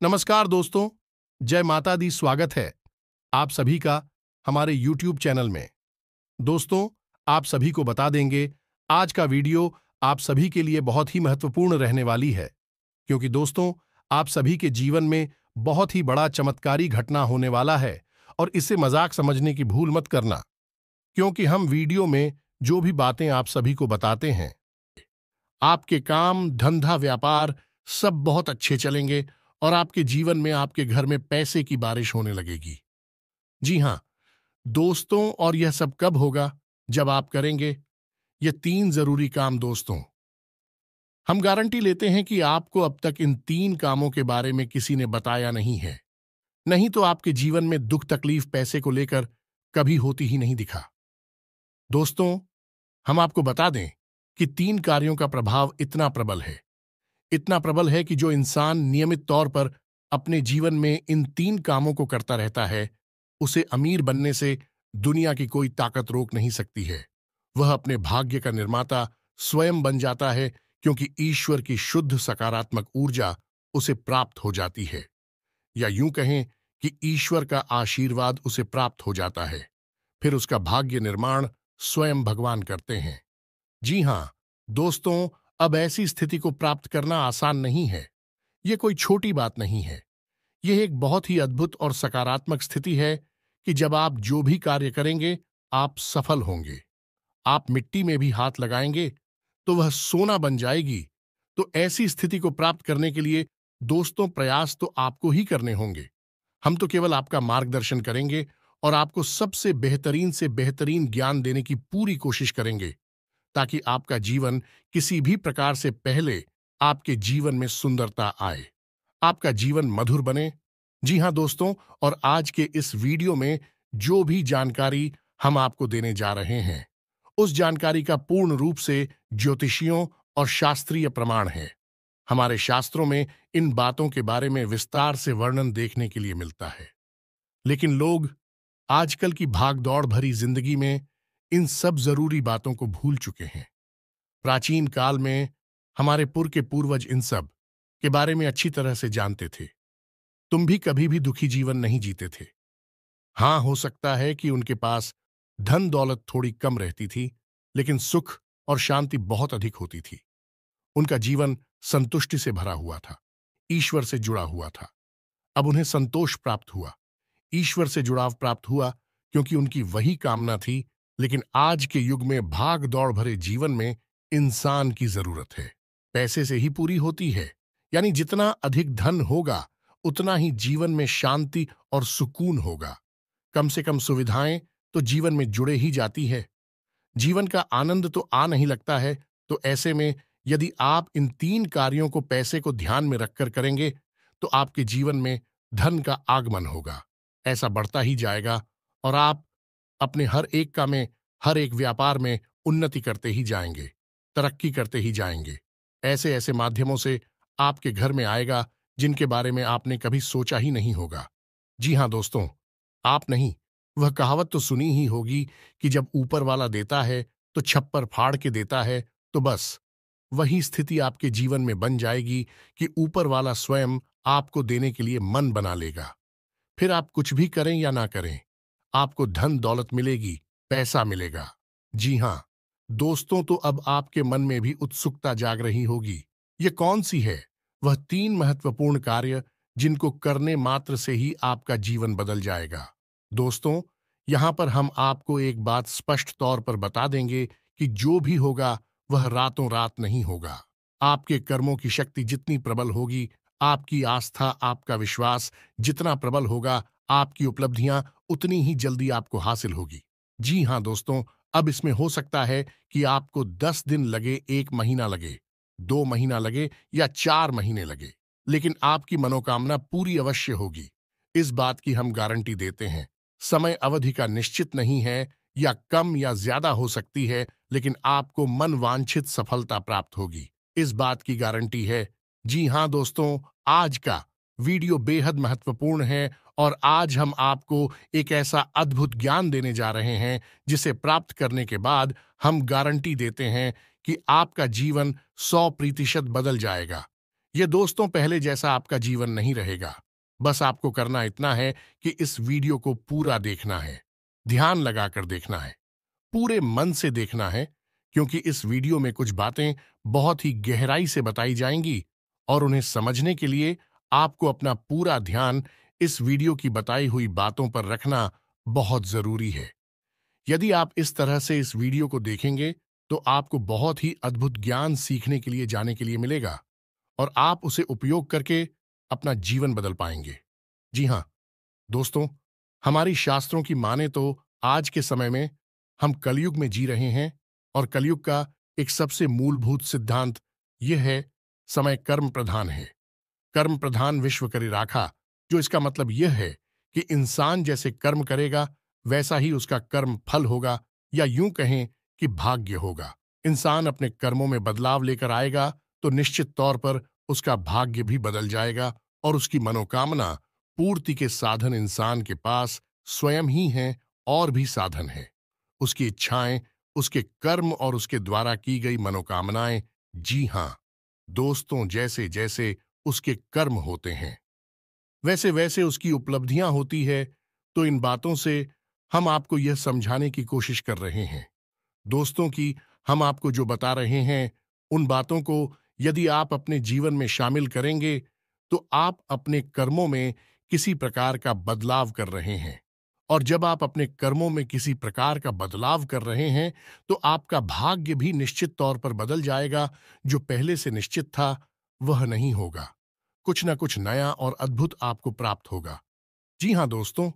नमस्कार दोस्तों, जय माता दी। स्वागत है आप सभी का हमारे YouTube चैनल में। दोस्तों, आप सभी को बता देंगे, आज का वीडियो आप सभी के लिए बहुत ही महत्वपूर्ण रहने वाली है, क्योंकि दोस्तों, आप सभी के जीवन में बहुत ही बड़ा चमत्कारी घटना होने वाला है और इसे मजाक समझने की भूल मत करना, क्योंकि हम वीडियो में जो भी बातें आप सभी को बताते हैं, आपके काम, धंधा, व्यापार सब बहुत अच्छे चलेंगे और आपके जीवन में, आपके घर में पैसे की बारिश होने लगेगी। जी हां दोस्तों, और यह सब कब होगा? जब आप करेंगे ये 3 जरूरी काम। दोस्तों, हम गारंटी लेते हैं कि आपको अब तक इन 3 कामों के बारे में किसी ने बताया नहीं है, नहीं तो आपके जीवन में दुख तकलीफ पैसे को लेकर कभी होती ही नहीं दिखा। दोस्तों, हम आपको बता दें कि 3 कार्यों का प्रभाव इतना प्रबल है कि जो इंसान नियमित तौर पर अपने जीवन में इन 3 कामों को करता रहता है, उसे अमीर बनने से दुनिया की कोई ताकत रोक नहीं सकती है। वह अपने भाग्य का निर्माता स्वयं बन जाता है, क्योंकि ईश्वर की शुद्ध सकारात्मक ऊर्जा उसे प्राप्त हो जाती है, या यूं कहें कि ईश्वर का आशीर्वाद उसे प्राप्त हो जाता है। फिर उसका भाग्य निर्माण स्वयं भगवान करते हैं। जी हां दोस्तों, अब ऐसी स्थिति को प्राप्त करना आसान नहीं है। यह कोई छोटी बात नहीं है। यह एक बहुत ही अद्भुत और सकारात्मक स्थिति है कि जब आप जो भी कार्य करेंगे, आप सफल होंगे। आप मिट्टी में भी हाथ लगाएंगे तो वह सोना बन जाएगी। तो ऐसी स्थिति को प्राप्त करने के लिए दोस्तों, प्रयास तो आपको ही करने होंगे। हम तो केवल आपका मार्गदर्शन करेंगे और आपको सबसे बेहतरीन से बेहतरीन ज्ञान देने की पूरी कोशिश करेंगे, ताकि आपका जीवन किसी भी प्रकार से पहले आपके जीवन में सुंदरता आए, आपका जीवन मधुर बने। जी हां दोस्तों, और आज के इस वीडियो में जो भी जानकारी हम आपको देने जा रहे हैं, उस जानकारी का पूर्ण रूप से ज्योतिषियों और शास्त्रीय प्रमाण है। हमारे शास्त्रों में इन बातों के बारे में विस्तार से वर्णन देखने के लिए मिलता है, लेकिन लोग आजकल की भागदौड़ भरी जिंदगी में इन सब जरूरी बातों को भूल चुके हैं। प्राचीन काल में हमारे के पूर्वज इन सब के बारे में अच्छी तरह से जानते थे। तुम भी कभी भी दुखी जीवन नहीं जीते थे। हां, हो सकता है कि उनके पास धन दौलत थोड़ी कम रहती थी, लेकिन सुख और शांति बहुत अधिक होती थी। उनका जीवन संतुष्टि से भरा हुआ था, ईश्वर से जुड़ा हुआ था। अब उन्हें संतोष प्राप्त हुआ, ईश्वर से जुड़ाव प्राप्त हुआ, क्योंकि उनकी वही कामना थी। लेकिन आज के युग में भाग दौड़ भरे जीवन में इंसान की जरूरत है पैसे से ही पूरी होती है। यानी जितना अधिक धन होगा, उतना ही जीवन में शांति और सुकून होगा। कम से कम सुविधाएं तो जीवन में जुड़े ही जाती है। जीवन का आनंद तो आ नहीं लगता है। तो ऐसे में यदि आप इन 3 कार्यों को पैसे को ध्यान में रखकर करेंगे, तो आपके जीवन में धन का आगमन होगा, ऐसा बढ़ता ही जाएगा और आप अपने हर एक काम में, हर एक व्यापार में उन्नति करते ही जाएंगे, तरक्की करते ही जाएंगे। ऐसे ऐसे माध्यमों से आपके घर में आएगा जिनके बारे में आपने कभी सोचा ही नहीं होगा। जी हां दोस्तों, आप नहीं, वह कहावत तो सुनी ही होगी कि जब ऊपर वाला देता है तो छप्पर फाड़ के देता है। तो बस वही स्थिति आपके जीवन में बन जाएगी कि ऊपर वाला स्वयं आपको देने के लिए मन बना लेगा। फिर आप कुछ भी करें या ना करें, आपको धन दौलत मिलेगी, पैसा मिलेगा। जी हां दोस्तों, तो अब आपके मन में भी उत्सुकता जाग रही होगी, ये कौन सी है वह 3 महत्वपूर्ण कार्य जिनको करने मात्र से ही आपका जीवन बदल जाएगा। दोस्तों, यहां पर हम आपको एक बात स्पष्ट तौर पर बता देंगे कि जो भी होगा वह रातों रात नहीं होगा। आपके कर्मों की शक्ति जितनी प्रबल होगी, आपकी आस्था, आपका विश्वास जितना प्रबल होगा, आपकी उपलब्धियां उतनी ही जल्दी आपको हासिल होगी। जी हां दोस्तों, अब इसमें हो सकता है कि आपको 10 दिन लगे, 1 महीना लगे, 2 महीना लगे या 4 महीने लगे, लेकिन आपकी मनोकामना पूरी अवश्य होगी। इस बात की हम गारंटी देते हैं। समय अवधि का निश्चित नहीं है, या कम या ज्यादा हो सकती है, लेकिन आपको मन वांछित सफलता प्राप्त होगी, इस बात की गारंटी है। जी हां दोस्तों, आज का वीडियो बेहद महत्वपूर्ण है और आज हम आपको एक ऐसा अद्भुत ज्ञान देने जा रहे हैं जिसे प्राप्त करने के बाद हम गारंटी देते हैं कि आपका जीवन 100% बदल जाएगा। ये दोस्तों पहले जैसा आपका जीवन नहीं रहेगा। बस आपको करना इतना है कि इस वीडियो को पूरा देखना है, ध्यान लगाकर देखना है, पूरे मन से देखना है, क्योंकि इस वीडियो में कुछ बातें बहुत ही गहराई से बताई जाएंगी और उन्हें समझने के लिए आपको अपना पूरा ध्यान इस वीडियो की बताई हुई बातों पर रखना बहुत जरूरी है। यदि आप इस तरह से इस वीडियो को देखेंगे तो आपको बहुत ही अद्भुत ज्ञान सीखने के लिए जाने के लिए मिलेगा और आप उसे उपयोग करके अपना जीवन बदल पाएंगे। जी हाँ दोस्तों, हमारी शास्त्रों की माने तो आज के समय में हम कलयुग में जी रहे हैं और कलयुग का एक सबसे मूलभूत सिद्धांत यह है, समय कर्म प्रधान है। कर्म प्रधान विश्व करी राखा, जो इसका मतलब यह है कि इंसान जैसे कर्म करेगा वैसा ही उसका कर्म फल होगा, या यूं कहें कि भाग्य होगा। इंसान अपने कर्मों में बदलाव लेकर आएगा तो निश्चित तौर पर उसका भाग्य भी बदल जाएगा और उसकी मनोकामना पूर्ति के साधन इंसान के पास स्वयं ही हैं और भी साधन हैं। उसकी इच्छाएं, उसके कर्म और उसके द्वारा की गई मनोकामनाएं, जी हां दोस्तों, जैसे जैसे उसके कर्म होते हैं वैसे वैसे उसकी उपलब्धियां होती है। तो इन बातों से हम आपको यह समझाने की कोशिश कर रहे हैं दोस्तों कि हम आपको जो बता रहे हैं उन बातों को यदि आप अपने जीवन में शामिल करेंगे तो आप अपने कर्मों में किसी प्रकार का बदलाव कर रहे हैं। और जब आप अपने कर्मों में किसी प्रकार का बदलाव कर रहे हैं तो आपका भाग्य भी निश्चित तौर पर बदल जाएगा। जो पहले से निश्चित था वह नहीं होगा, कुछ ना कुछ नया और अद्भुत आपको प्राप्त होगा। जी हां दोस्तों,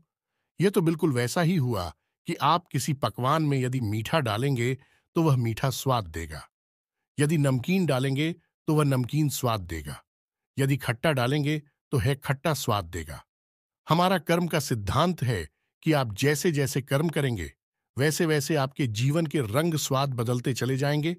यह तो बिल्कुल वैसा ही हुआ कि आप किसी पकवान में यदि मीठा डालेंगे तो वह मीठा स्वाद देगा, यदि नमकीन डालेंगे तो वह नमकीन स्वाद देगा, यदि खट्टा डालेंगे तो है खट्टा स्वाद देगा। हमारा कर्म का सिद्धांत है कि आप जैसे जैसे कर्म करेंगे वैसे वैसे आपके जीवन के रंग स्वाद बदलते चले जाएंगे।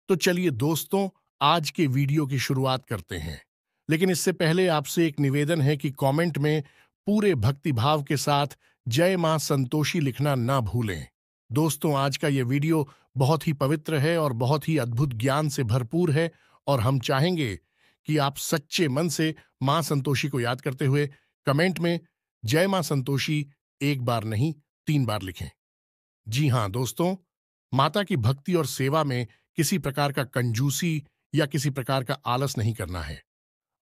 तो चलिए दोस्तों, आज के वीडियो की शुरुआत करते हैं। लेकिन इससे पहले आपसे एक निवेदन है कि कमेंट में पूरे भक्तिभाव के साथ जय मां संतोषी लिखना ना भूलें। दोस्तों, आज का ये वीडियो बहुत ही पवित्र है और बहुत ही अद्भुत ज्ञान से भरपूर है और हम चाहेंगे कि आप सच्चे मन से मां संतोषी को याद करते हुए कमेंट में जय मां संतोषी एक बार नहीं 3 बार लिखें। जी हां दोस्तों, माता की भक्ति और सेवा में किसी प्रकार का कंजूसी या किसी प्रकार का आलस नहीं करना है।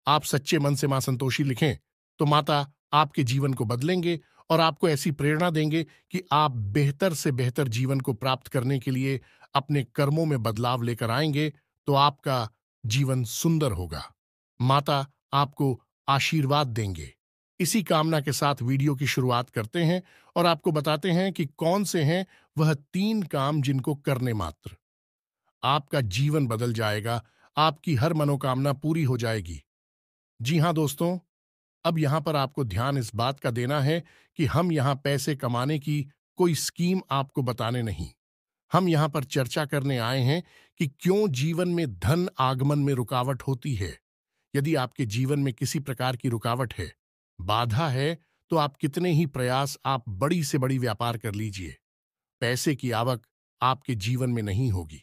आप सच्चे मन से मां संतोषी लिखें तो माता आपके जीवन को बदलेंगे और आपको ऐसी प्रेरणा देंगे कि आप बेहतर से बेहतर जीवन को प्राप्त करने के लिए अपने कर्मों में बदलाव लेकर आएंगे तो आपका जीवन सुंदर होगा। माता आपको आशीर्वाद देंगे। इसी कामना के साथ वीडियो की शुरुआत करते हैं और आपको बताते हैं कि कौन से हैं वह 3 काम जिनको करने मात्र आपका जीवन बदल जाएगा, आपकी हर मनोकामना पूरी हो जाएगी। जी हां दोस्तों, अब यहां पर आपको ध्यान इस बात का देना है कि हम यहां पैसे कमाने की कोई स्कीम आपको बताने नहीं, हम यहां पर चर्चा करने आए हैं कि क्यों जीवन में धन आगमन में रुकावट होती है। यदि आपके जीवन में किसी प्रकार की रुकावट है, बाधा है, तो आप कितने ही प्रयास आप बड़ी से बड़ी व्यापार कर लीजिए, पैसे की आवक आपके जीवन में नहीं होगी,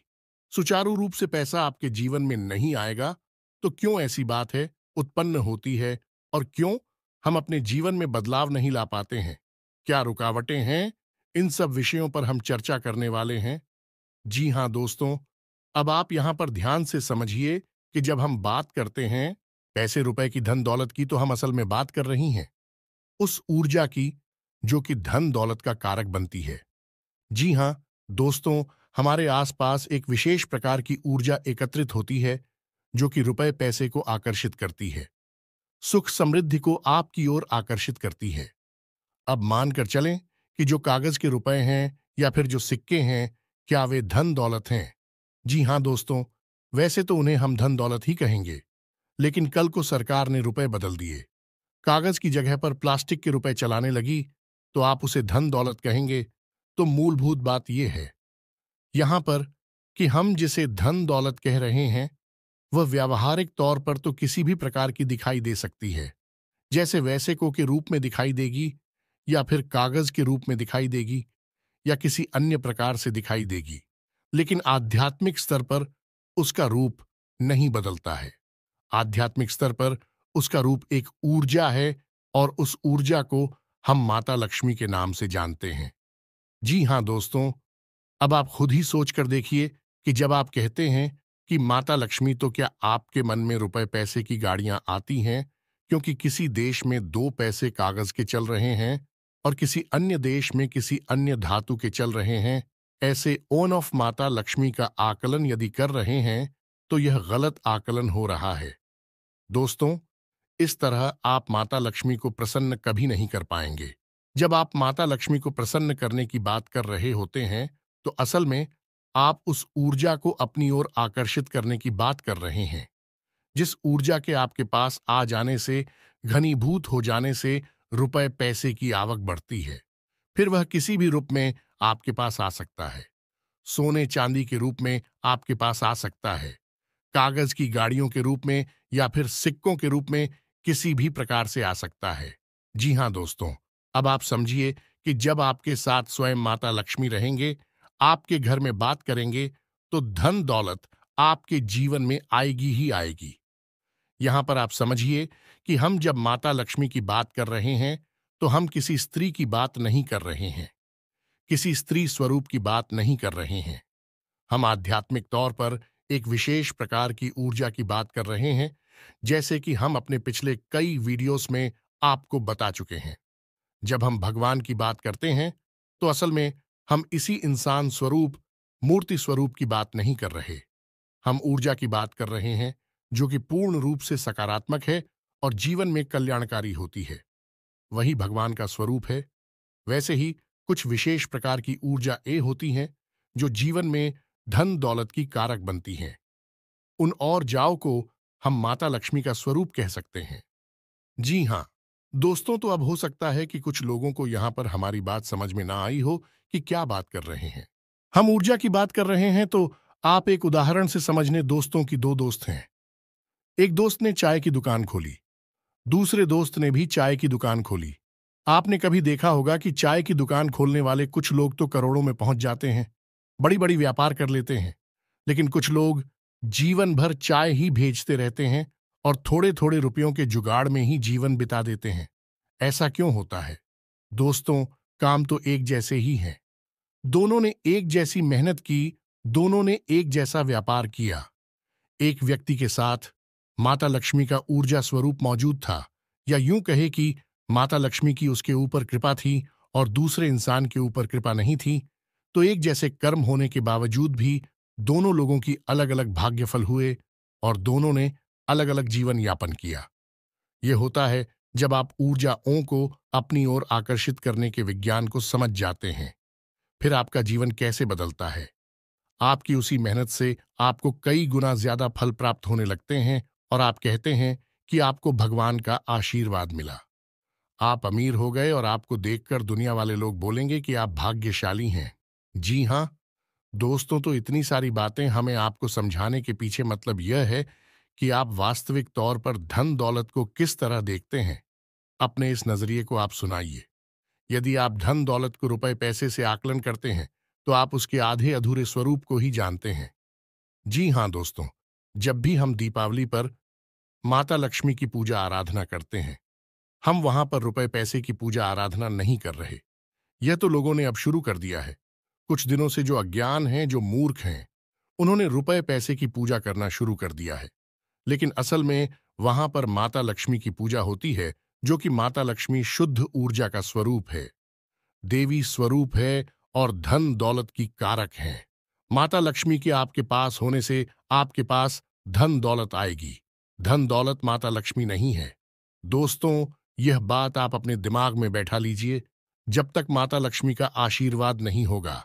सुचारू रूप से पैसा आपके जीवन में नहीं आएगा। तो क्यों ऐसी बात है उत्पन्न होती है और क्यों हम अपने जीवन में बदलाव नहीं ला पाते हैं, क्या रुकावटें हैं, इन सब विषयों पर हम चर्चा करने वाले हैं। जी हां दोस्तों, अब आप यहां पर ध्यान से समझिए कि जब हम बात करते हैं पैसे रुपए की धन दौलत की, तो हम असल में बात कर रही हैं उस ऊर्जा की जो कि धन दौलत का कारक बनती है। जी हां दोस्तों, हमारे आसपास एक विशेष प्रकार की ऊर्जा एकत्रित होती है जो कि रुपए पैसे को आकर्षित करती है, सुख समृद्धि को आपकी ओर आकर्षित करती है। अब मानकर चलें कि जो कागज के रुपए हैं या फिर जो सिक्के हैं, क्या वे धन दौलत हैं? जी हां दोस्तों, वैसे तो उन्हें हम धन दौलत ही कहेंगे, लेकिन कल को सरकार ने रुपए बदल दिए, कागज की जगह पर प्लास्टिक के रुपए चलाने लगी, तो आप उसे धन दौलत कहेंगे। तो मूलभूत बात यह है यहां पर कि हम जिसे धन दौलत कह रहे हैं वह व्यावहारिक तौर पर तो किसी भी प्रकार की दिखाई दे सकती है, जैसे वैसे को के रूप में दिखाई देगी या फिर कागज के रूप में दिखाई देगी या किसी अन्य प्रकार से दिखाई देगी, लेकिन आध्यात्मिक स्तर पर उसका रूप नहीं बदलता है। आध्यात्मिक स्तर पर उसका रूप एक ऊर्जा है और उस ऊर्जा को हम माता लक्ष्मी के नाम से जानते हैं। जी हाँ दोस्तों, अब आप खुद ही सोच कर देखिए कि जब आप कहते हैं कि माता लक्ष्मी, तो क्या आपके मन में रुपए पैसे की गाड़ियां आती हैं क्योंकि किसी देश में दो पैसे कागज के चल रहे हैं और किसी अन्य देश में किसी अन्य धातु के चल रहे हैं? ऐसे ओन ऑफ माता लक्ष्मी का आकलन यदि कर रहे हैं तो यह गलत आकलन हो रहा है। दोस्तों, इस तरह आप माता लक्ष्मी को प्रसन्न कभी नहीं कर पाएंगे। जब आप माता लक्ष्मी को प्रसन्न करने की बात कर रहे होते हैं तो असल में आप उस ऊर्जा को अपनी ओर आकर्षित करने की बात कर रहे हैं, जिस ऊर्जा के आपके पास आ जाने से, घनीभूत हो जाने से रुपए पैसे की आवक बढ़ती है। फिर वह किसी भी रूप में आपके पास आ सकता है। सोने चांदी के रूप में आपके पास आ सकता है, कागज की गाड़ियों के रूप में या फिर सिक्कों के रूप में किसी भी प्रकार से आ सकता है। जी हाँ दोस्तों, अब आप समझिए कि जब आपके साथ स्वयं माता लक्ष्मी रहेंगे, आपके घर में बात करेंगे, तो धन दौलत आपके जीवन में आएगी ही आएगी। यहां पर आप समझिए कि हम जब माता लक्ष्मी की बात कर रहे हैं तो हम किसी स्त्री की बात नहीं कर रहे हैं, किसी स्त्री स्वरूप की बात नहीं कर रहे हैं। हम आध्यात्मिक तौर पर एक विशेष प्रकार की ऊर्जा की बात कर रहे हैं, जैसे कि हम अपने पिछले कई वीडियोस में आपको बता चुके हैं। जब हम भगवान की बात करते हैं तो असल में हम इसी इंसान स्वरूप, मूर्ति स्वरूप की बात नहीं कर रहे। हम ऊर्जा की बात कर रहे हैं जो कि पूर्ण रूप से सकारात्मक है और जीवन में कल्याणकारी होती है। वही भगवान का स्वरूप है। वैसे ही कुछ विशेष प्रकार की ऊर्जा ए होती हैं जो जीवन में धन दौलत की कारक बनती हैं। उन और जाओ को हम माता लक्ष्मी का स्वरूप कह सकते हैं। जी हाँ दोस्तों, तो अब हो सकता है कि कुछ लोगों को यहां पर हमारी बात समझ में ना आई हो कि क्या बात कर रहे हैं। हम ऊर्जा की बात कर रहे हैं तो आप एक उदाहरण से समझने। दोस्तों की दो दोस्त हैं। एक दोस्त ने चाय की दुकान खोली, दूसरे दोस्त ने भी चाय की दुकान खोली। आपने कभी देखा होगा कि चाय की दुकान खोलने वाले कुछ लोग तो करोड़ों में पहुंच जाते हैं, बड़ी बड़ी व्यापार कर लेते हैं, लेकिन कुछ लोग जीवन भर चाय ही भेजते रहते हैं और थोड़े थोड़े रुपयों के जुगाड़ में ही जीवन बिता देते हैं। ऐसा क्यों होता है? दोस्तों, काम तो एक जैसे ही हैं। दोनों ने एक जैसी मेहनत की, दोनों ने एक जैसा व्यापार किया। एक व्यक्ति के साथ माता लक्ष्मी का ऊर्जा स्वरूप मौजूद था, या यूं कहे कि माता लक्ष्मी की उसके ऊपर कृपा थी और दूसरे इंसान के ऊपर कृपा नहीं थी, तो एक जैसे कर्म होने के बावजूद भी दोनों लोगों की अलग अलग भाग्यफल हुए और दोनों ने अलग अलग जीवन यापन किया। यह होता है जब आप ऊर्जाओं को अपनी ओर आकर्षित करने के विज्ञान को समझ जाते हैं। फिर आपका जीवन कैसे बदलता है। आपकी उसी मेहनत से आपको कई गुना ज्यादा फल प्राप्त होने लगते हैं और आप कहते हैं कि आपको भगवान का आशीर्वाद मिला। आप अमीर हो गए और आपको देखकर दुनिया वाले लोग बोलेंगे कि आप भाग्यशाली हैं। जी हाँ दोस्तों, तो इतनी सारी बातें हमें आपको समझाने के पीछे मतलब यह है कि आप वास्तविक तौर पर धन दौलत को किस तरह देखते हैं। अपने इस नजरिए को आप सुनाइए। यदि आप धन दौलत को रुपए पैसे से आकलन करते हैं तो आप उसके आधे अधूरे स्वरूप को ही जानते हैं। जी हाँ दोस्तों, जब भी हम दीपावली पर माता लक्ष्मी की पूजा आराधना करते हैं, हम वहां पर रुपए पैसे की पूजा आराधना नहीं कर रहे। यह तो लोगों ने अब शुरू कर दिया है। कुछ दिनों से जो अज्ञान हैं, जो मूर्ख हैं, उन्होंने रुपए पैसे की पूजा करना शुरू कर दिया है। लेकिन असल में वहां पर माता लक्ष्मी की पूजा होती है, जो कि माता लक्ष्मी शुद्ध ऊर्जा का स्वरूप है, देवी स्वरूप है और धन दौलत की कारक है। माता लक्ष्मी के आपके पास होने से आपके पास धन दौलत आएगी। धन दौलत माता लक्ष्मी नहीं है। दोस्तों, यह बात आप अपने दिमाग में बैठा लीजिए। जब तक माता लक्ष्मी का आशीर्वाद नहीं होगा,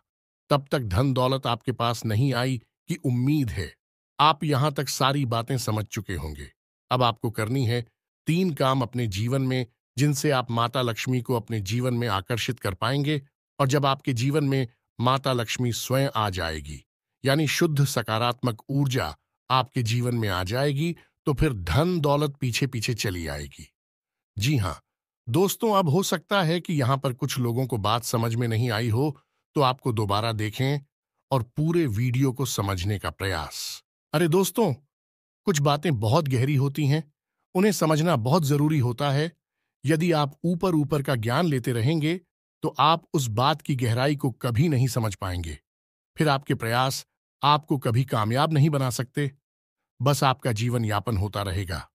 तब तक धन दौलत आपके पास नहीं आई कि उम्मीद है। आप यहां तक सारी बातें समझ चुके होंगे। अब आपको करनी है 3 काम अपने जीवन में, जिनसे आप माता लक्ष्मी को अपने जीवन में आकर्षित कर पाएंगे। और जब आपके जीवन में माता लक्ष्मी स्वयं आ जाएगी, यानी शुद्ध सकारात्मक ऊर्जा आपके जीवन में आ जाएगी, तो फिर धन दौलत पीछे पीछे चली आएगी। जी हाँ दोस्तों, अब हो सकता है कि यहां पर कुछ लोगों को बात समझ में नहीं आई हो, तो आपको दोबारा देखें और पूरे वीडियो को समझने का प्रयास। अरे दोस्तों, कुछ बातें बहुत गहरी होती हैं, उन्हें समझना बहुत जरूरी होता है। यदि आप ऊपर ऊपर का ज्ञान लेते रहेंगे तो आप उस बात की गहराई को कभी नहीं समझ पाएंगे। फिर आपके प्रयास आपको कभी कामयाब नहीं बना सकते, बस आपका जीवन यापन होता रहेगा।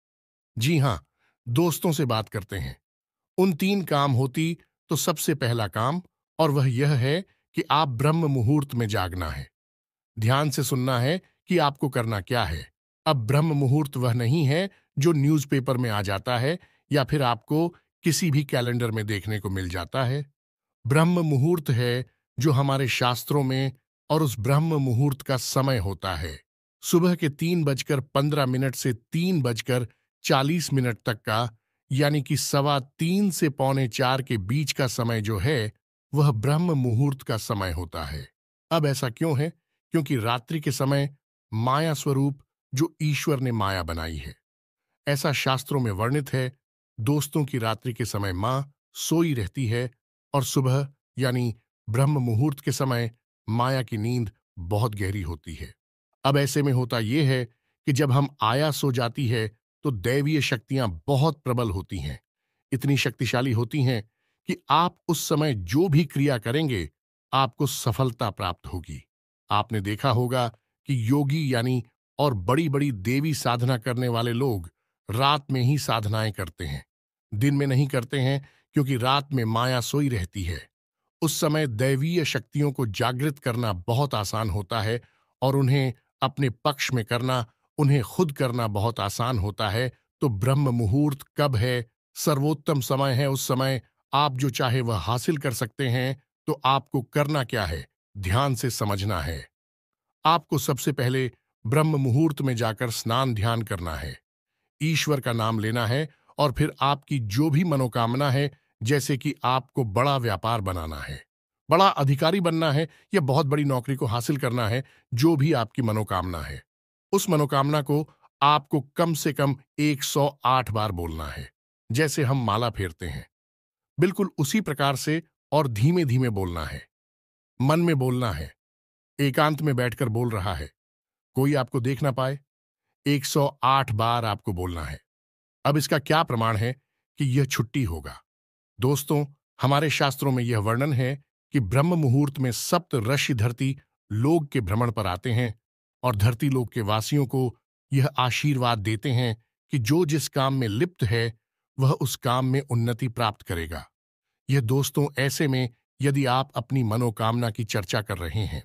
जी हां, दोस्तों से बात करते हैं। उन 3 काम होती तो सबसे पहला काम, और वह यह है कि आप ब्रह्म मुहूर्त में जागना है। ध्यान से सुनना है कि आपको करना क्या है। अब ब्रह्म मुहूर्त वह नहीं है जो न्यूज़पेपर में आ जाता है या फिर आपको किसी भी कैलेंडर में देखने को मिल जाता है। ब्रह्म मुहूर्त है जो हमारे शास्त्रों में, और उस ब्रह्म मुहूर्त का समय होता है सुबह के 3:15 से 3:40 तक का, यानी कि 3:15 से 3:45 के बीच का समय जो है वह ब्रह्म मुहूर्त का समय होता है। अब ऐसा क्यों है? क्योंकि रात्रि के समय माया स्वरूप जो ईश्वर ने माया बनाई है, ऐसा शास्त्रों में वर्णित है। दोस्तों की रात्रि के समय मां सोई रहती है और सुबह यानी ब्रह्म मुहूर्त के समय माया की नींद बहुत गहरी होती है। अब ऐसे में होता यह है कि जब हम आया सो जाती है तो दैवीय शक्तियां बहुत प्रबल होती हैं, इतनी शक्तिशाली होती हैं कि आप उस समय जो भी क्रिया करेंगे आपको सफलता प्राप्त होगी। आपने देखा होगा कि योगी यानी और बड़ी बड़ी देवी साधना करने वाले लोग रात में ही साधनाएं करते हैं, दिन में नहीं करते हैं, क्योंकि रात में माया सोई रहती है। उस समय दैवीय शक्तियों को जागृत करना बहुत आसान होता है और उन्हें अपने पक्ष में करना, उन्हें खुद करना बहुत आसान होता है। तो ब्रह्म मुहूर्त कब है? सर्वोत्तम समय है। उस समय आप जो चाहे वह हासिल कर सकते हैं। तो आपको करना क्या है? ध्यान से समझना है। आपको सबसे पहले ब्रह्म मुहूर्त में जाकर स्नान ध्यान करना है, ईश्वर का नाम लेना है, और फिर आपकी जो भी मनोकामना है, जैसे कि आपको बड़ा व्यापार बनाना है, बड़ा अधिकारी बनना है, या बहुत बड़ी नौकरी को हासिल करना है, जो भी आपकी मनोकामना है, उस मनोकामना को आपको कम से कम 108 बार बोलना है। जैसे हम माला फेरते हैं, बिल्कुल उसी प्रकार से, और धीमे धीमे बोलना है, मन में बोलना है, एकांत में बैठकर बोल रहा है, कोई आपको देख ना पाए। 108 बार आपको बोलना है। अब इसका क्या प्रमाण है कि यह छुट्टी होगा? दोस्तों, हमारे शास्त्रों में यह वर्णन है कि ब्रह्म मुहूर्त में सप्त ऋषि धरती लोक के भ्रमण पर आते हैं और धरती लोक के वासियों को यह आशीर्वाद देते हैं कि जो जिस काम में लिप्त है वह उस काम में उन्नति प्राप्त करेगा। यह दोस्तों ऐसे में, यदि आप अपनी मनोकामना की चर्चा कर रहे हैं,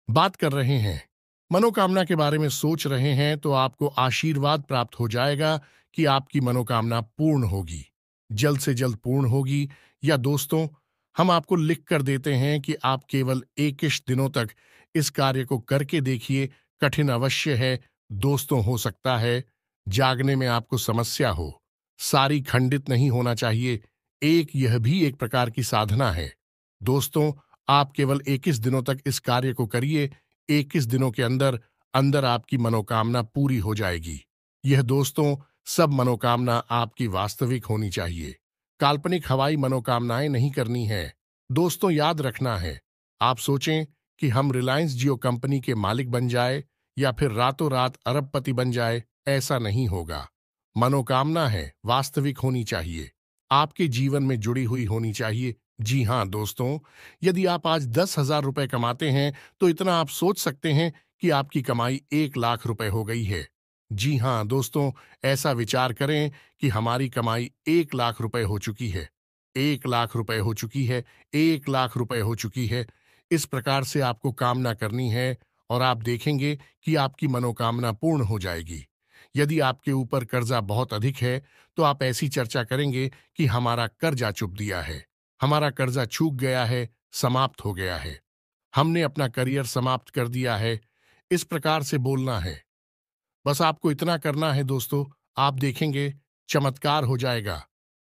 बात कर रहे हैं, मनोकामना के बारे में सोच रहे हैं, तो आपको आशीर्वाद प्राप्त हो जाएगा कि आपकी मनोकामना पूर्ण होगी, जल्द से जल्द पूर्ण होगी। या दोस्तों, हम आपको लिख कर देते हैं कि आप केवल 21 दिनों तक इस कार्य को करके देखिए। कठिन अवश्य है दोस्तों, हो सकता है जागने में आपको समस्या हो, सारी खंडित नहीं होना चाहिए। यह भी एक प्रकार की साधना है। दोस्तों, आप केवल 21 दिनों तक इस कार्य को करिए। 21 दिनों के अंदर अंदर आपकी मनोकामना पूरी हो जाएगी। यह दोस्तों, सब मनोकामना आपकी वास्तविक होनी चाहिए। काल्पनिक हवाई मनोकामनाएं नहीं करनी है। दोस्तों, याद रखना है, आप सोचें कि हम रिलायंस जियो कंपनी के मालिक बन जाए या फिर रातों रात अरबपति बन जाए, ऐसा नहीं होगा। मनोकामना है वास्तविक होनी चाहिए, आपके जीवन में जुड़ी हुई होनी चाहिए। जी हां दोस्तों, यदि आप आज 10,000 रुपए कमाते हैं तो इतना आप सोच सकते हैं कि आपकी कमाई 1,00,000 रुपए हो गई है। जी हां दोस्तों, ऐसा विचार करें कि हमारी कमाई 1,00,000 रुपए हो चुकी है, 1,00,000 रुपए हो चुकी है, 1,00,000 रुपए हो चुकी है। इस प्रकार से आपको कामना करनी है और आप देखेंगे कि आपकी मनोकामना पूर्ण हो जाएगी। यदि आपके ऊपर कर्जा बहुत अधिक है तो आप ऐसी चर्चा करेंगे कि हमारा कर्जा चुक दिया है, हमारा कर्जा चूक गया है, समाप्त हो गया है, हमने अपना करियर समाप्त कर दिया है। इस प्रकार से बोलना है। बस आपको इतना करना है दोस्तों, आप देखेंगे चमत्कार हो जाएगा।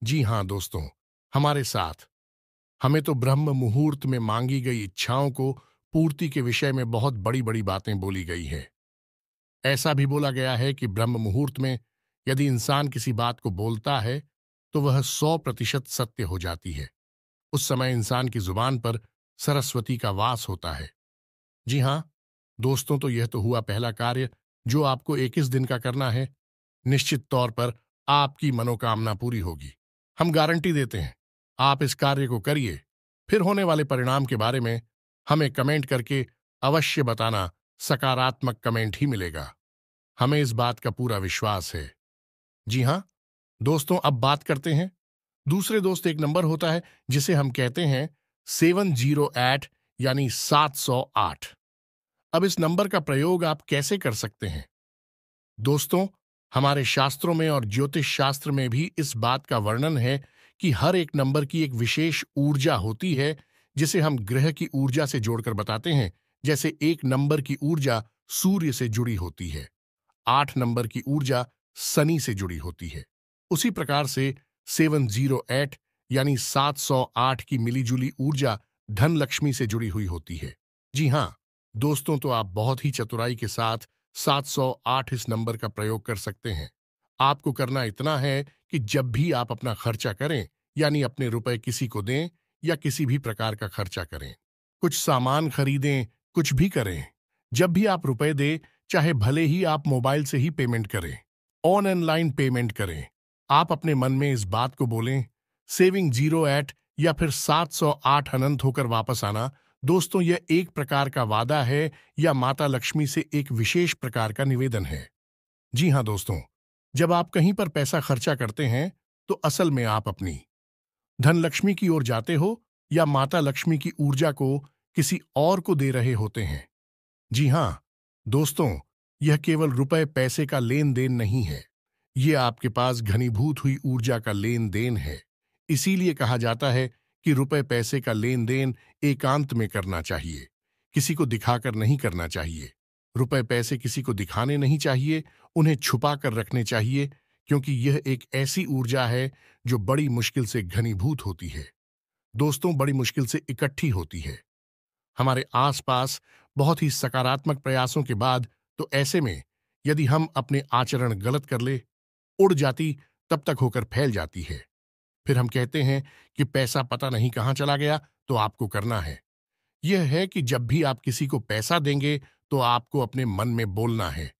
जी हां दोस्तों, हमारे साथ हमें तो ब्रह्म मुहूर्त में मांगी गई इच्छाओं को पूर्ति के विषय में बहुत बड़ी बड़ी बातें बोली गई है। ऐसा भी बोला गया है कि ब्रह्म मुहूर्त में यदि इंसान किसी बात को बोलता है तो वह 100% सत्य हो जाती है। उस समय इंसान की जुबान पर सरस्वती का वास होता है। जी हां दोस्तों, तो यह तो हुआ पहला कार्य, जो आपको 21 दिन का करना है, निश्चित तौर पर आपकी मनोकामना पूरी होगी। हम गारंटी देते हैं। आप इस कार्य को करिए, फिर होने वाले परिणाम के बारे में हमें कमेंट करके अवश्य बताना। सकारात्मक कमेंट ही मिलेगा, हमें इस बात का पूरा विश्वास है। जी हाँ दोस्तों, अब बात करते हैं दूसरे दोस्त। एक नंबर होता है जिसे हम कहते हैं 708 यानी 708। अब इस नंबर का प्रयोग आप कैसे कर सकते हैं दोस्तों? हमारे शास्त्रों में और ज्योतिष शास्त्र में भी इस बात का वर्णन है कि हर एक नंबर की एक विशेष ऊर्जा होती है, जिसे हम ग्रह की ऊर्जा से जोड़कर बताते हैं। जैसे एक नंबर की ऊर्जा सूर्य से जुड़ी होती है, 8 नंबर की ऊर्जा शनि से जुड़ी होती है। उसी प्रकार से 708 यानी 708 की मिलीजुली ऊर्जा धन लक्ष्मी से जुड़ी हुई होती है। जी हाँ दोस्तों, तो आप बहुत ही चतुराई के साथ 708 इस नंबर का प्रयोग कर सकते हैं। आपको करना इतना है कि जब भी आप अपना खर्चा करें, यानी अपने रुपए किसी को दें या किसी भी प्रकार का खर्चा करें, कुछ सामान खरीदें, कुछ भी करें, जब भी आप रुपए दें, चाहे भले ही आप मोबाइल से ही पेमेंट करें, ऑनलाइन पेमेंट करें, आप अपने मन में इस बात को बोलें, सेविंग 08 या फिर 708 अनंत होकर वापस आना। दोस्तों, यह एक प्रकार का वादा है या माता लक्ष्मी से एक विशेष प्रकार का निवेदन है। जी हाँ दोस्तों, जब आप कहीं पर पैसा खर्चा करते हैं, तो असल में आप अपनी धन लक्ष्मी की ओर जाते हो या माता लक्ष्मी की ऊर्जा को किसी और को दे रहे होते हैं। जी हाँ दोस्तों, यह केवल रुपए पैसे का लेन देन नहीं है, यह आपके पास घनीभूत हुई ऊर्जा का लेन देन है। इसीलिए कहा जाता है कि रुपए पैसे का लेन देन एकांत में करना चाहिए, किसी को दिखाकर नहीं करना चाहिए। रुपए पैसे किसी को दिखाने नहीं चाहिए, उन्हें छुपा कर रखने चाहिए, क्योंकि यह एक ऐसी ऊर्जा है जो बड़ी मुश्किल से घनीभूत होती है। दोस्तों, बड़ी मुश्किल से इकट्ठी होती है हमारे आसपास बहुत ही सकारात्मक प्रयासों के बाद। तो ऐसे में यदि हम अपने आचरण गलत कर ले, उड़ जाती, तब तक होकर फैल जाती है। फिर हम कहते हैं कि पैसा पता नहीं कहां चला गया। तो आपको करना है यह है कि जब भी आप किसी को पैसा देंगे, तो आपको अपने मन में बोलना है,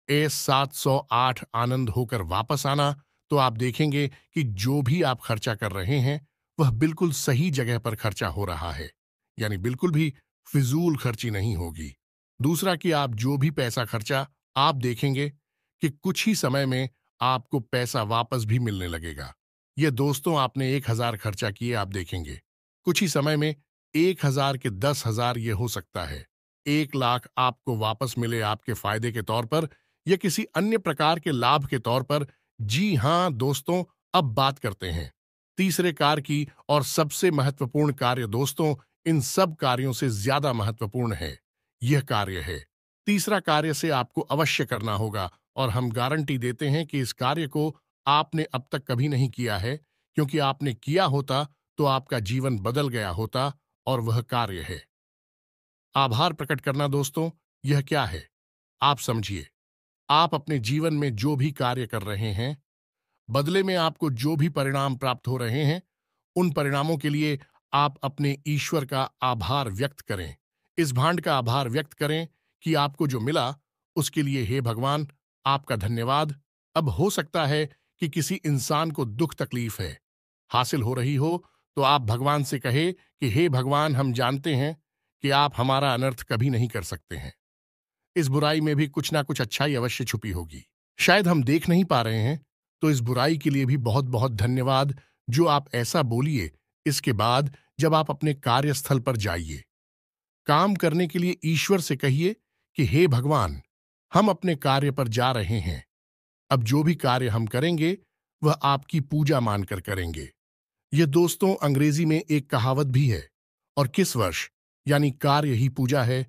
ए 708 आनंद होकर वापस आना। तो आप देखेंगे कि जो भी आप खर्चा कर रहे हैं, वह बिल्कुल सही जगह पर खर्चा हो रहा है, यानी बिल्कुल भी फिजूल खर्ची नहीं होगी। दूसरा कि आप जो भी पैसा खर्चा, आप देखेंगे कि कुछ ही समय में आपको पैसा वापस भी मिलने लगेगा। ये दोस्तों, आपने 1000 खर्चा किए, आप देखेंगे कुछ ही समय में 1000 के 10,000 ये हो सकता है। 1 लाख आपको वापस मिले आपके फायदे के तौर पर या किसी अन्य प्रकार के लाभ के तौर पर। जी हां दोस्तों, अब बात करते हैं तीसरे कार्य की, और सबसे महत्वपूर्ण कार्य दोस्तों, इन सब कार्यों से ज्यादा महत्वपूर्ण है। यह कार्य है तीसरा कार्य से आपको अवश्य करना होगा, और हम गारंटी देते हैं कि इस कार्य को आपने अब तक कभी नहीं किया है, क्योंकि आपने किया होता तो आपका जीवन बदल गया होता। और वह कार्य है आभार प्रकट करना। दोस्तों, यह क्या है आप समझिए। आप अपने जीवन में जो भी कार्य कर रहे हैं, बदले में आपको जो भी परिणाम प्राप्त हो रहे हैं, उन परिणामों के लिए आप अपने ईश्वर का आभार व्यक्त करें। इस भांड का आभार व्यक्त करें कि आपको जो मिला, उसके लिए हे भगवान, आपका धन्यवाद। अब हो सकता है कि किसी इंसान को दुख तकलीफ है, हासिल हो रही हो, तो आप भगवान से कहे कि हे भगवान, हम जानते हैं कि आप हमारा अनर्थ कभी नहीं कर सकते हैं। इस बुराई में भी कुछ ना कुछ अच्छाई अवश्य छुपी होगी, शायद हम देख नहीं पा रहे हैं। तो इस बुराई के लिए भी बहुत बहुत धन्यवाद जो आप ऐसा बोलिए। इसके बाद जब आप अपने कार्यस्थल पर जाइए, काम करने के लिए ईश्वर से कहिए कि हे भगवान, हम अपने कार्य पर जा रहे हैं। अब जो भी कार्य हम करेंगे, वह आपकी पूजा मानकर करेंगे। यह दोस्तों, अंग्रेजी में एक कहावत भी है, और किस वर्ष यानी कार्य ही पूजा है।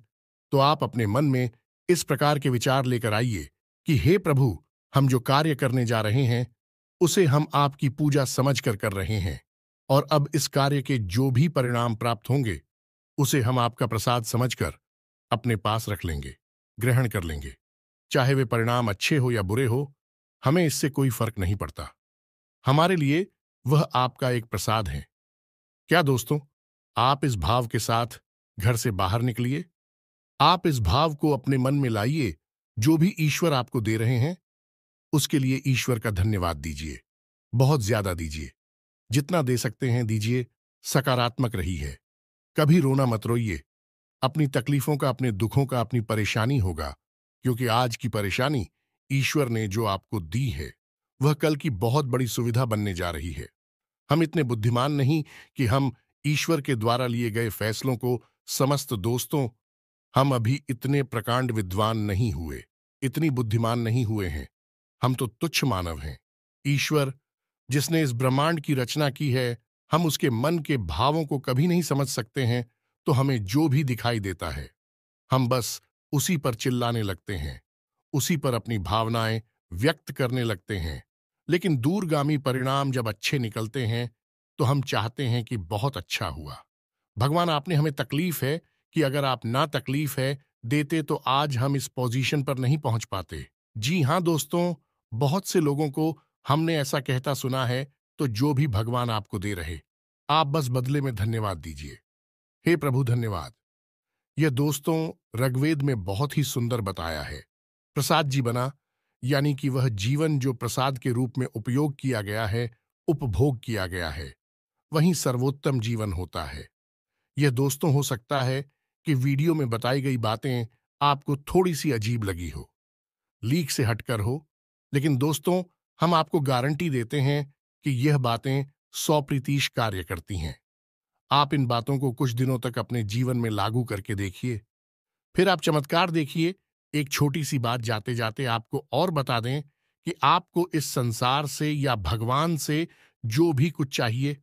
तो आप अपने मन में इस प्रकार के विचार लेकर आइए कि हे प्रभु, हम जो कार्य करने जा रहे हैं, उसे हम आपकी पूजा समझकर कर रहे हैं, और अब इस कार्य के जो भी परिणाम प्राप्त होंगे, उसे हम आपका प्रसाद समझकर अपने पास रख लेंगे, ग्रहण कर लेंगे। चाहे वे परिणाम अच्छे हो या बुरे हो, हमें इससे कोई फर्क नहीं पड़ता। हमारे लिए वह आपका एक प्रसाद है। क्या दोस्तों, आप इस भाव के साथ घर से बाहर निकलिए। आप इस भाव को अपने मन में लाइए जो भी ईश्वर आपको दे रहे हैं उसके लिए ईश्वर का धन्यवाद दीजिए। बहुत ज्यादा दीजिए। जितना दे सकते हैं दीजिए। सकारात्मक रही है। कभी रोना मत रोइए। अपनी तकलीफों का, अपने दुखों का, अपनी परेशानी होगा, क्योंकि आज की परेशानी ईश्वर ने जो आपको दी है वह कल की बहुत बड़ी सुविधा बनने जा रही है। हम इतने बुद्धिमान नहीं कि हम ईश्वर के द्वारा लिए गए फैसलों को समस्त दोस्तों, हम अभी इतने प्रकांड विद्वान नहीं हुए, इतनी बुद्धिमान नहीं हुए हैं। हम तो तुच्छ मानव हैं। ईश्वर जिसने इस ब्रह्मांड की रचना की है, हम उसके मन के भावों को कभी नहीं समझ सकते हैं, तो हमें जो भी दिखाई देता है हम बस उसी पर चिल्लाने लगते हैं, उसी पर अपनी भावनाएं व्यक्त करने लगते हैं। लेकिन दूरगामी परिणाम जब अच्छे निकलते हैं तो हम चाहते हैं कि बहुत अच्छा हुआ। भगवान, आपने हमें तकलीफ है कि अगर आप ना तकलीफ है देते तो आज हम इस पोजीशन पर नहीं पहुंच पाते। जी हां दोस्तों, बहुत से लोगों को हमने ऐसा कहता सुना है, तो जो भी भगवान आपको दे रहे आप बस बदले में धन्यवाद दीजिए। हे प्रभु धन्यवाद। यह दोस्तों ऋग्वेद में बहुत ही सुंदर बताया है। प्रसाद जी बना, यानी कि वह जीवन जो प्रसाद के रूप में उपयोग किया गया है, उपभोग किया गया है, वही सर्वोत्तम जीवन होता है। यह दोस्तों हो सकता है कि वीडियो में बताई गई बातें आपको थोड़ी सी अजीब लगी हो, लीक से हटकर हो, लेकिन दोस्तों हम आपको गारंटी देते हैं कि यह बातें 100% कार्य करती हैं। आप इन बातों को कुछ दिनों तक अपने जीवन में लागू करके देखिए, फिर आप चमत्कार देखिए। एक छोटी सी बात जाते जाते आपको और बता दें कि आपको इस संसार से या भगवान से जो भी कुछ चाहिए,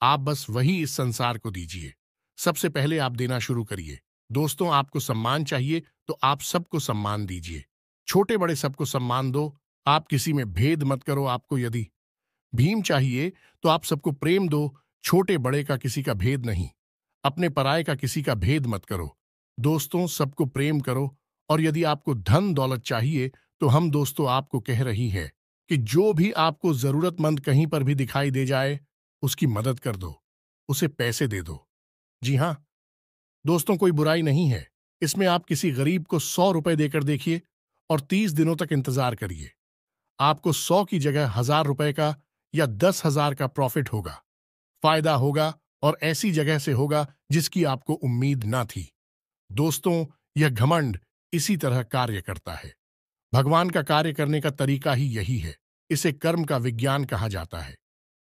आप बस वही इस संसार को दीजिए। सबसे पहले आप देना शुरू करिए। दोस्तों, आपको सम्मान चाहिए तो आप सबको सम्मान दीजिए। छोटे बड़े सबको सम्मान दो। आप किसी में भेद मत करो। आपको यदि भीम चाहिए तो आप सबको प्रेम दो। छोटे बड़े का किसी का भेद नहीं। अपने पराये का किसी का भेद मत करो। दोस्तों, सबको प्रेम करो। और यदि आपको धन दौलत चाहिए तो हम दोस्तों आपको कह रही है कि जो भी आपको जरूरतमंद कहीं पर भी दिखाई दे जाए उसकी मदद कर दो, उसे पैसे दे दो। जी हां दोस्तों, कोई बुराई नहीं है इसमें। आप किसी गरीब को 100 रुपए देकर देखिए और 30 दिनों तक इंतजार करिए। आपको 100 की जगह 1000 रुपए का या 10,000 का प्रॉफिट होगा, फायदा होगा, और ऐसी जगह से होगा जिसकी आपको उम्मीद ना थी। दोस्तों, यह घमंड इसी तरह कार्य करता है। भगवान का कार्य करने का तरीका ही यही है। इसे कर्म का विज्ञान कहा जाता है।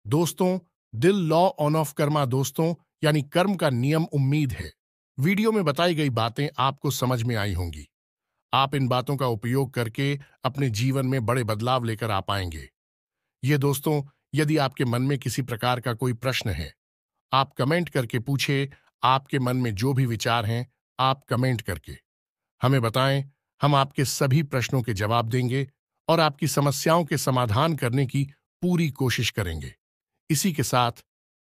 दोस्तों, दिल लॉ ऑन ऑफ कर्मा दोस्तों, यानी कर्म का नियम उम्मीद है। वीडियो में बताई गई बातें आपको समझ में आई होंगी। आप इन बातों का उपयोग करके अपने जीवन में बड़े बदलाव लेकर आ पाएंगे। ये दोस्तों, यदि आपके मन में किसी प्रकार का कोई प्रश्न है, आप कमेंट करके पूछे। आपके मन में जो भी विचार हैं, आप कमेंट करके हमें बताएं। हम आपके सभी प्रश्नों के जवाब देंगे और आपकी समस्याओं के समाधान करने की पूरी कोशिश करेंगे। इसी के साथ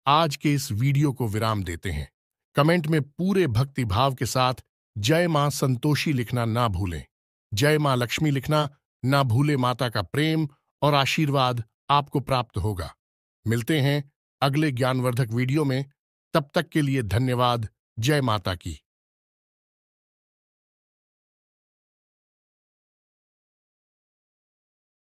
आज के इस वीडियो को विराम देते हैं। कमेंट में पूरे भक्ति भाव के साथ जय मां संतोषी लिखना ना भूलें। जय मां लक्ष्मी लिखना ना भूले। माता का प्रेम और आशीर्वाद आपको प्राप्त होगा। मिलते हैं अगले ज्ञानवर्धक वीडियो में। तब तक के लिए धन्यवाद। जय माता की।